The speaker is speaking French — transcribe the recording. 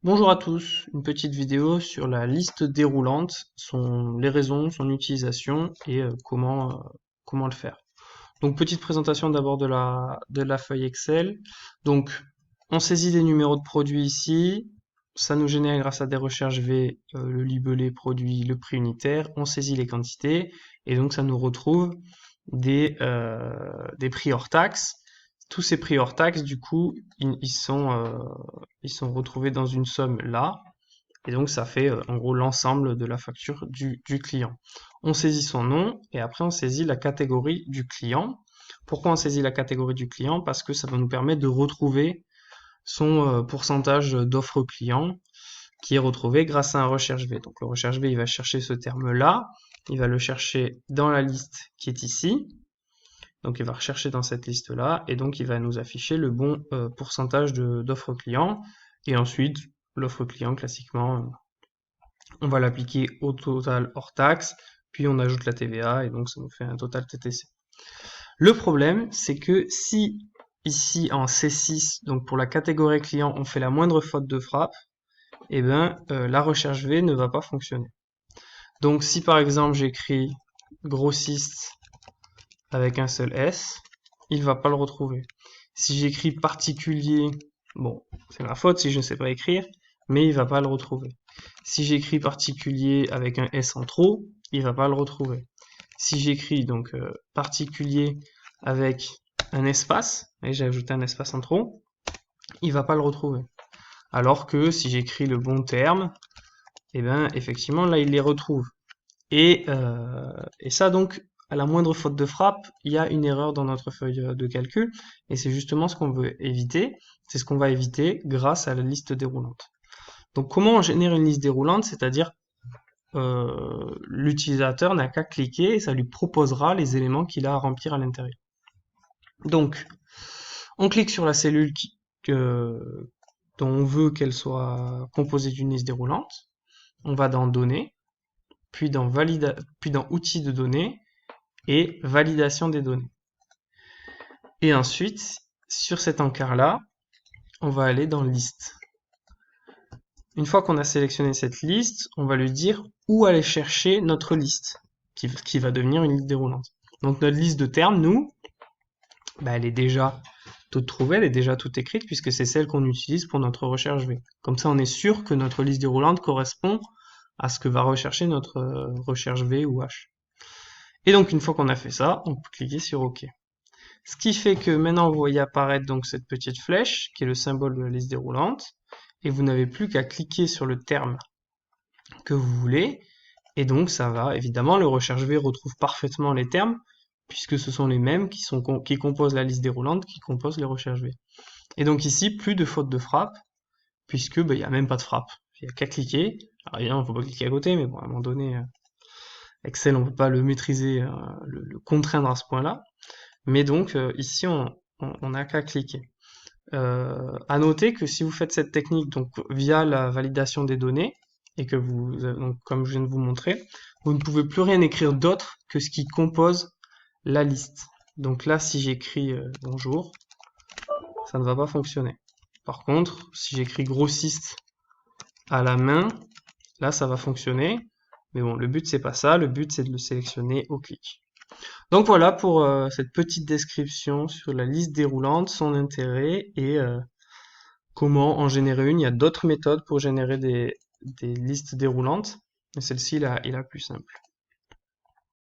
Bonjour à tous, une petite vidéo sur la liste déroulante, les raisons, son utilisation et comment le faire. Donc petite présentation d'abord de la feuille Excel. Donc on saisit des numéros de produits ici, ça nous génère grâce à des recherches V le libellé produit, le prix unitaire, on saisit les quantités et donc ça nous retrouve des prix hors taxes. Tous ces prix hors taxes, du coup, ils sont retrouvés dans une somme là, et donc ça fait en gros l'ensemble de la facture du client. On saisit son nom, et après on saisit la catégorie du client. Pourquoi on saisit la catégorie du client? Parce que ça va nous permettre de retrouver son pourcentage d'offres clients qui est retrouvé grâce à un recherche V. Donc le recherche V, il va chercher ce terme-là, il va le chercher dans la liste qui est ici, donc il va rechercher dans cette liste-là, et donc il va nous afficher le bon pourcentage d'offres clients. Et ensuite, l'offre client, classiquement, on va l'appliquer au total hors taxe, puis on ajoute la TVA, et donc ça nous fait un total TTC. Le problème, c'est que si ici en C6, donc pour la catégorie client, on fait la moindre faute de frappe, eh ben, la recherche V ne va pas fonctionner. Donc si par exemple j'écris grossiste avec un seul S, il va pas le retrouver. Si j'écris particulier, bon, c'est ma faute si je ne sais pas écrire, mais il va pas le retrouver. Si j'écris particulier avec un S en trop, il va pas le retrouver. Si j'écris donc particulier avec un espace, et j'ai ajouté un espace en trop, il va pas le retrouver. Alors que si j'écris le bon terme, et ben effectivement là il les retrouve. Et ça donc, à la moindre faute de frappe, il y a une erreur dans notre feuille de calcul, et c'est justement ce qu'on veut éviter. C'est ce qu'on va éviter grâce à la liste déroulante. Donc comment on génère une liste déroulante? C'est-à-dire l'utilisateur n'a qu'à cliquer et ça lui proposera les éléments qu'il a à remplir à l'intérieur. Donc on clique sur la cellule dont on veut qu'elle soit composée d'une liste déroulante. On va dans Données, puis dans Outils de données et Validation des données. Et ensuite, sur cet encart-là, on va aller dans Liste. Une fois qu'on a sélectionné cette liste, on va lui dire où aller chercher notre liste, qui va devenir une liste déroulante. Donc notre liste de termes, nous, elle est déjà toute trouvée, elle est déjà toute écrite, puisque c'est celle qu'on utilise pour notre recherche V. Comme ça, on est sûr que notre liste déroulante correspond à ce que va rechercher notre recherche V ou H. Et donc, une fois qu'on a fait ça, on peut cliquer sur OK. Ce qui fait que maintenant, vous voyez apparaître donc cette petite flèche, qui est le symbole de la liste déroulante, et vous n'avez plus qu'à cliquer sur le terme que vous voulez, et donc ça va, évidemment, le recherche V retrouve parfaitement les termes, puisque ce sont les mêmes qui composent la liste déroulante, qui composent les recherches V. Et donc ici, plus de faute de frappe, puisque il n'y a même pas de frappe. Il n'y a qu'à cliquer. Alors évidemment, il ne faut pas cliquer à côté, mais bon, à un moment donné, Excel, on ne peut pas le maîtriser, le contraindre à ce point-là. Mais donc ici, on n'a qu'à cliquer. À noter que si vous faites cette technique donc via la validation des données, et que donc, comme je viens de vous montrer, vous ne pouvez plus rien écrire d'autre que ce qui compose la liste. Donc là, si j'écris bonjour, ça ne va pas fonctionner. Par contre, si j'écris grossiste à la main, là, ça va fonctionner. Mais bon, le but, c'est pas ça. Le but, c'est de le sélectionner au clic. Donc voilà pour cette petite description sur la liste déroulante, son intérêt et comment en générer une. Il y a d'autres méthodes pour générer des listes déroulantes, mais celle-ci est la plus simple.